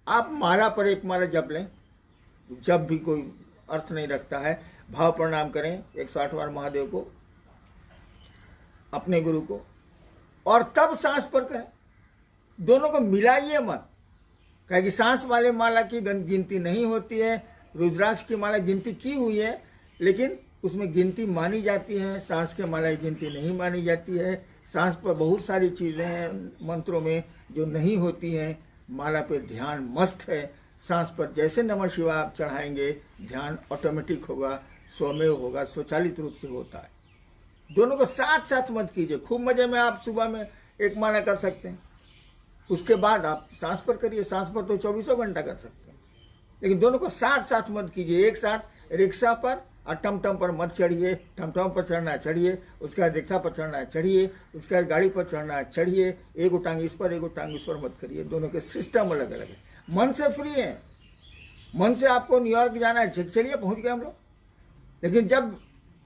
आप माला पर एक माला जप लें, जब भी कोई अर्थ नहीं रखता है, भाव प्रणाम करें 108 बार महादेव को, अपने गुरु को, और तब सांस पर करें। दोनों को मिलाइए मत, क्योंकि सांस वाले माला की गिनती नहीं होती है। रुद्राक्ष की माला गिनती की हुई है, लेकिन उसमें गिनती मानी जाती है, सांस के माला की गिनती नहीं मानी जाती है। सांस पर बहुत सारी चीज़ें हैं मंत्रों में जो नहीं होती हैं। माला पे ध्यान मस्त है। सांस पर जैसे नमः शिवाय आप चढ़ाएंगे, ध्यान ऑटोमेटिक होगा, स्वमेव होगा, स्वचालित रूप से होता है। दोनों को साथ साथ मत कीजिए। खूब मजे में आप सुबह में एक माला कर सकते हैं, उसके बाद आप सांस पर करिए। सांस पर तो 24 घंटा कर सकते हैं, लेकिन दोनों को साथ साथ मत कीजिए। एक साथ रिक्शा पर और टमटम पर मत चढ़िए। टमटम पर चढ़ना है चढ़िए, उसके बाद रिक्शा पर चढ़ना है चढ़िए, उसके बाद गाड़ी पर चढ़ना है चढ़िए। एक टांग इस पर, एक टांग इस पर मत करिए। दोनों के सिस्टम अलग अलग है। मन से फ्री है। मन से आपको न्यूयॉर्क जाना है, चलिए पहुंच गए हम लोग। लेकिन जब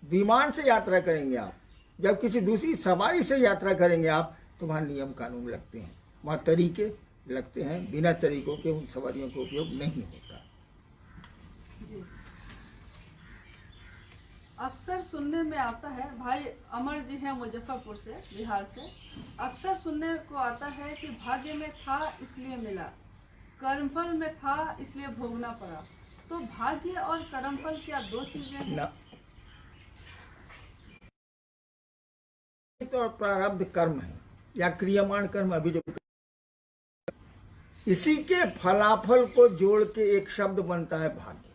विमान से यात्रा करेंगे आप, जब किसी दूसरी सवारी से यात्रा करेंगे आप, तो वहाँ नियम कानून लगते हैं, वहाँ तरीके लगते हैं। बिना तरीकों के उन सवारियों का उपयोग नहीं होता। जी। अक्सर सुनने में आता है, भाई अमर जी हैं मुजफ्फरपुर से, बिहार से, अक्सर सुनने को आता है कि भाग्य में था इसलिए मिला, कर्मफल में था इसलिए भोगना पड़ा। तो भाग्य और कर्मफल क्या दो चीजें हैं? तो प्रारब्ध कर्म है या क्रियमाण कर्म, अभी जो इसी के फलाफल को जोड़ के एक शब्द बनता है भाग्य।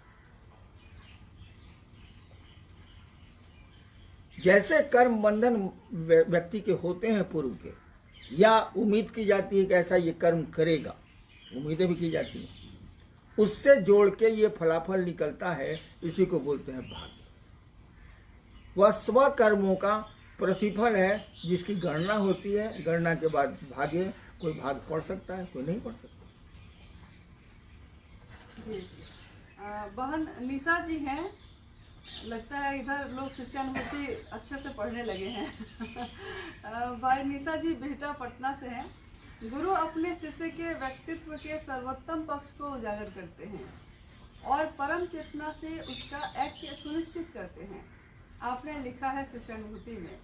जैसे कर्म बंधन व्यक्ति के होते हैं पूर्व के, या उम्मीद की जाती है कि ऐसा ये कर्म करेगा, उम्मीदें भी की जाती हैं, उससे जोड़ के ये फलाफल निकलता है, इसी को बोलते हैं भाग्य। वह स्व कर्मों का प्रतिफल है जिसकी गणना होती है। गणना के बाद भाग्य, कोई भाग पढ़ सकता है, कोई नहीं पढ़ सकता। जी। बहन निशा जी हैं, लगता है इधर लोग शिष्यानुमति अच्छे से पढ़ने लगे हैं। भाई निशा जी बिहटा पटना से हैं। गुरु अपने शिष्य के व्यक्तित्व के सर्वोत्तम पक्ष को उजागर करते हैं और परम चेतना से उसका ऐक्य सुनिश्चित करते हैं। आपने लिखा है शिष्यानुभूति में,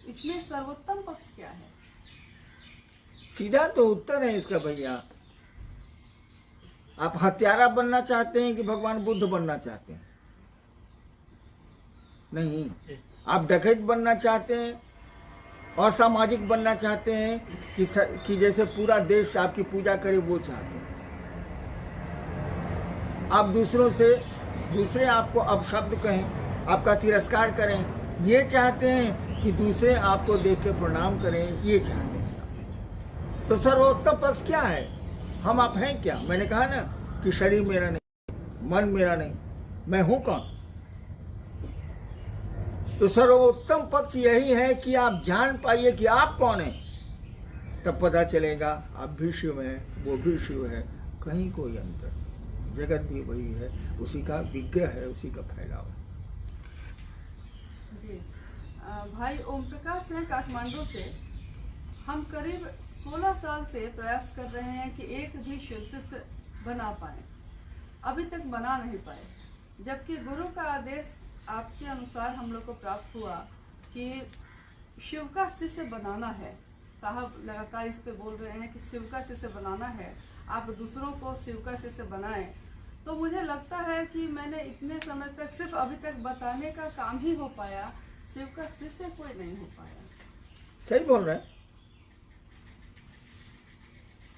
इसमें सर्वोत्तम पक्ष क्या है? सीधा तो उत्तर है इसका भैया। आप हत्यारा बनना चाहते हैं कि भगवान बुद्ध बनना चाहते हैं? नहीं। आप डकैत बनना चाहते हैं, असामाजिक बनना चाहते हैं कि जैसे पूरा देश आपकी पूजा करे, वो चाहते हैं? आप दूसरे आपको अपशब्द कहें, आपका तिरस्कार करें, ये चाहते हैं कि दूसरे आपको देख के प्रणाम करें, ये चाहते हैं? तो सर्वोत्तम पक्ष क्या है? हम आप हैं क्या? मैंने कहा ना कि शरीर मेरा नहीं, मन मेरा नहीं, मैं हूं कौन? तो सर्वोत्तम पक्ष यही है कि आप जान पाइए कि आप कौन हैं। तब पता चलेगा आप भी शिव हैं, वो भी शिव है, कहीं कोई अंतर नहीं। जगत भी वही है, उसी का विग्रह है, उसी का फैलाव है। जी। भाई ओम प्रकाश हैं काठमांडू से। हम करीब 16 साल से प्रयास कर रहे हैं कि एक भी शिव शिष्य बना पाए, अभी तक बना नहीं पाए, जबकि गुरु का आदेश आपके अनुसार हम लोग को प्राप्त हुआ कि शिव का शिष्य बनाना है। साहब लगातार इस पे बोल रहे हैं कि शिव का शिष्य बनाना है, आप दूसरों को शिव का शिष्य बनाएं। तो मुझे लगता है कि मैंने इतने समय तक सिर्फ अभी तक बताने का काम ही हो पाया, शिव का शिष्य कोई नहीं हो पाया। सही बोल रहे हैं।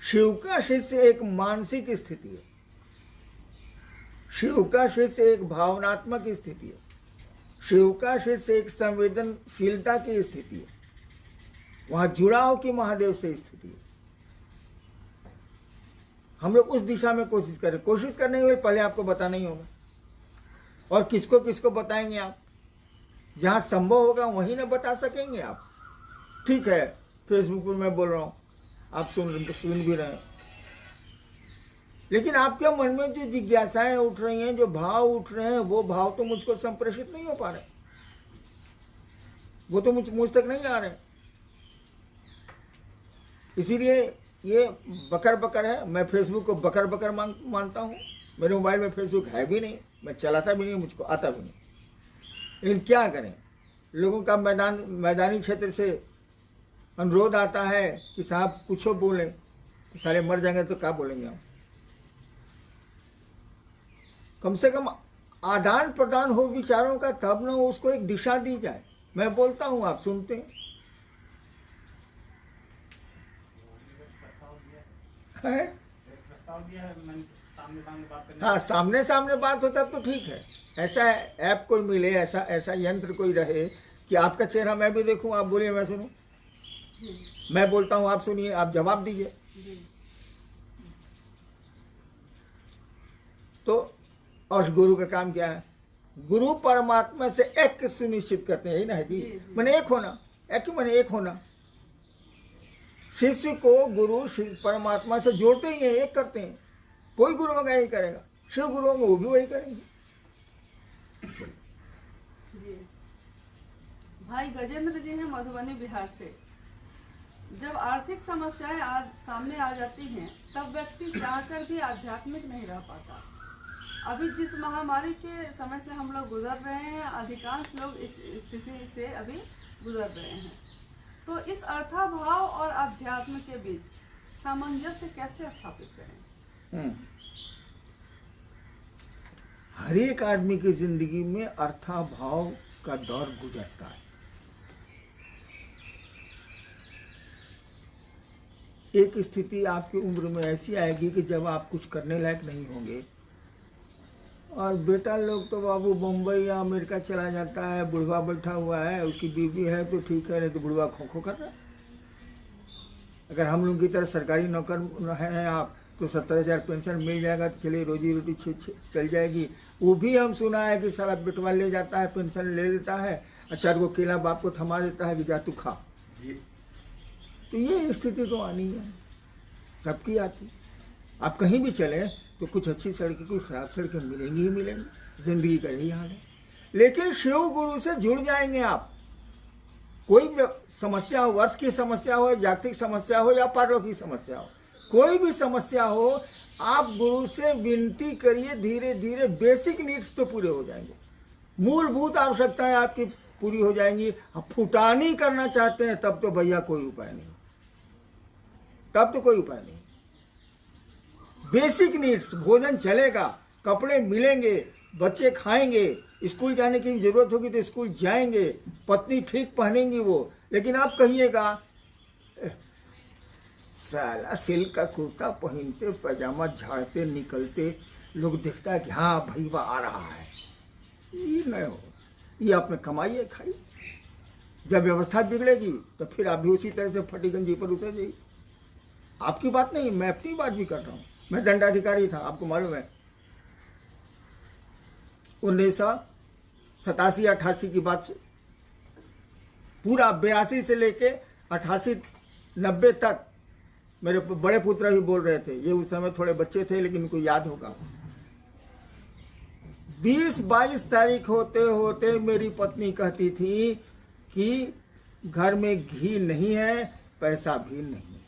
शिव का शिष्य एक मानसिक स्थिति है, शिव का शिष्य एक भावनात्मक स्थिति है, शिव का शिष्य एक संवेदनशीलता की स्थिति है, वहां जुड़ाव की महादेव से स्थिति है। हम लोग उस दिशा में कोशिश करें। कोशिश करने के लिए पहले आपको बताना ही होगा, और किसको किसको बताएंगे आप? जहां संभव होगा वहीं ना बता सकेंगे आप। ठीक है, फेसबुक पर मैं बोल रहा हूं, आप सुन भी रहे हैं, लेकिन आपके मन में जो जिज्ञासाएं उठ रही हैं, जो भाव उठ रहे हैं, वो भाव तो मुझको संप्रेषित नहीं हो पा रहे, वो तो मुझ तक नहीं आ रहे। इसीलिए ये बकर बकर है। मैं फेसबुक को बकर बकर मानता हूँ। मेरे मोबाइल में फेसबुक है भी नहीं, मैं चलाता भी नहीं, मुझको आता भी नहीं। लेकिन क्या करें, लोगों का मैदानी क्षेत्र से अनुरोध आता है कि साहब कुछ बोलें, तो सारे मर जाएंगे तो क्या बोलेंगे हम। कम से कम आदान प्रदान हो विचारों का, तब ना उसको एक दिशा दी जाए। मैं बोलता हूँ, आप सुनते हैं। हाँ, सामने सामने बात होता तो ठीक है। ऐसा ऐप कोई मिले, ऐसा यंत्र कोई रहे कि आपका चेहरा मैं भी देखूं, आप बोलिए मैं सुनूं, मैं बोलता हूं आप सुनिए, आप जवाब दीजिए। तो और गुरु का काम क्या है? गुरु परमात्मा से एक सुनिश्चित करते हैं, यही ना है जी। मैंने एक होना, एक होना। शिष्य को गुरु परमात्मा से जोड़ते ही हैं, एक करते हैं। कोई गुरु होगा यही करेगा, शिव गुरु होंगे वो भी वही करेंगे। जी भाई गजेंद्र जी हैं मधुबनी बिहार से। जब आर्थिक समस्याएं सामने आ जाती हैं तब व्यक्ति चाहकर भी आध्यात्मिक नहीं रह पाता। अभी जिस महामारी के समय से हम लोग गुजर रहे हैं, अधिकांश लोग इस स्थिति से अभी गुजर रहे हैं। तो इस अर्थाभाव और अध्यात्म के बीच सामंजस्य कैसे स्थापित करें? हर एक आदमी की जिंदगी में अर्थाभाव का दौर गुजरता है। एक स्थिति आपकी उम्र में ऐसी आएगी कि जब आप कुछ करने लायक नहीं होंगे, और बेटा लोग तो बाबू बम्बई या अमेरिका चला जाता है, बुढ़वा बैठा हुआ है, उसकी बीवी है तो ठीक है, नहीं तो बुढ़वा खो कर रहा है। अगर हम लोग की तरह सरकारी नौकर हैं आप, तो 70,000 पेंशन मिल जाएगा तो चलिए रोजी रोटी चल जाएगी। वो भी हम सुना है कि साला बिटवा ले जाता है, पेंशन ले लेता है, अच्छा को केला बाप को थमा देता है कि जा तू खा। तो ये स्थिति तो आनी है, सबकी आती। आप कहीं भी चले तो कुछ अच्छी सड़कें, कुछ खराब सड़कें मिलेंगी ही मिलेंगी। जिंदगी का यही हाल है। लेकिन शिव गुरु से जुड़ जाएंगे आप। कोई भी समस्या हो, वर्ष की समस्या हो, जागतिक समस्या हो या पारलौकिक समस्या हो, कोई भी समस्या हो, आप गुरु से विनती करिए, धीरे धीरे बेसिक नीड्स तो पूरे हो जाएंगे, मूलभूत आवश्यकताएं आपकी पूरी हो जाएंगी। आप फुटानी करना चाहते हैं तब तो भैया कोई उपाय नहीं, तब तो कोई उपाय नहीं। बेसिक नीड्स, भोजन चलेगा, कपड़े मिलेंगे, बच्चे खाएंगे, स्कूल जाने की जरूरत होगी तो स्कूल जाएंगे, पत्नी ठीक पहनेंगी वो। लेकिन आप कहिएगा साला सिल्क का कुर्ता पहनते, पैजामा झाड़ते निकलते, लोग देखता है कि हाँ भाई वह आ रहा है। ये नहीं हो, ये आपने कमाइए खाइए। जब व्यवस्था बिगड़ेगी तो फिर आप भी उसी तरह से फटी गंजी पर उतर जाइए। आपकी बात नहीं, मैं अपनी बात भी कर रहा हूँ। मैं दंडाधिकारी था, आपको मालूम है। 1987-88 की बात, पूरा 82 से लेके 88-90 तक मेरे बड़े पुत्र ही बोल रहे थे। ये उस समय थोड़े बच्चे थे, लेकिन उनको याद होगा। 20-22 तारीख होते होते मेरी पत्नी कहती थी कि घर में घी नहीं है, पैसा भी नहीं,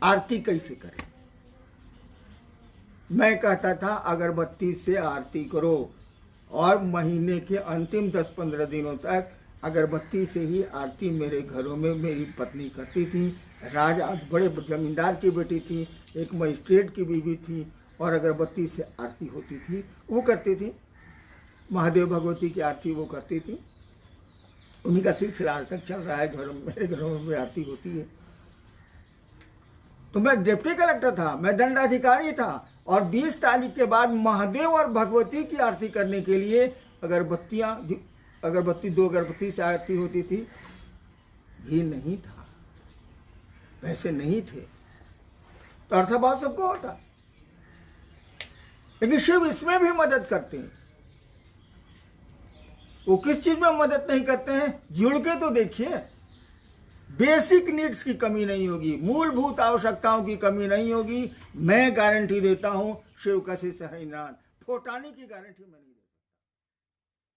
आरती कैसे करें। मैं कहता था अगरबत्ती से आरती करो, और महीने के अंतिम 10-15 दिनों तक अगरबत्ती से ही आरती मेरे घरों में मेरी पत्नी करती थी। आज बड़े जमींदार की बेटी थी, एक मजिस्ट्रेट की बीवी थी, और अगरबत्ती से आरती होती थी, वो करती थी। महादेव भगवती की आरती वो करती थी। उन्हीं का सिलसिला आज तक चल रहा है। घरों में, मेरे घरों में आरती होती है। तो मैं डिप्टी कलेक्टर था, मैं दंडाधिकारी था, और 20 तारीख के बाद महादेव और भगवती की आरती करने के लिए अगरबत्ती 2 अगरबत्ती से आरती होती थी। घी नहीं था, पैसे नहीं थे, तो अर्थभाव सबको होता। लेकिन शिव इसमें भी मदद करते हैं। वो किस चीज में मदद नहीं करते हैं, जुड़ के तो देखिए। बेसिक नीड्स की कमी नहीं होगी, मूलभूत आवश्यकताओं की कमी नहीं होगी। मैं गारंटी देता हूं, शिव का शिष्य हरिनारायण, फोटाने की गारंटी मैं नहीं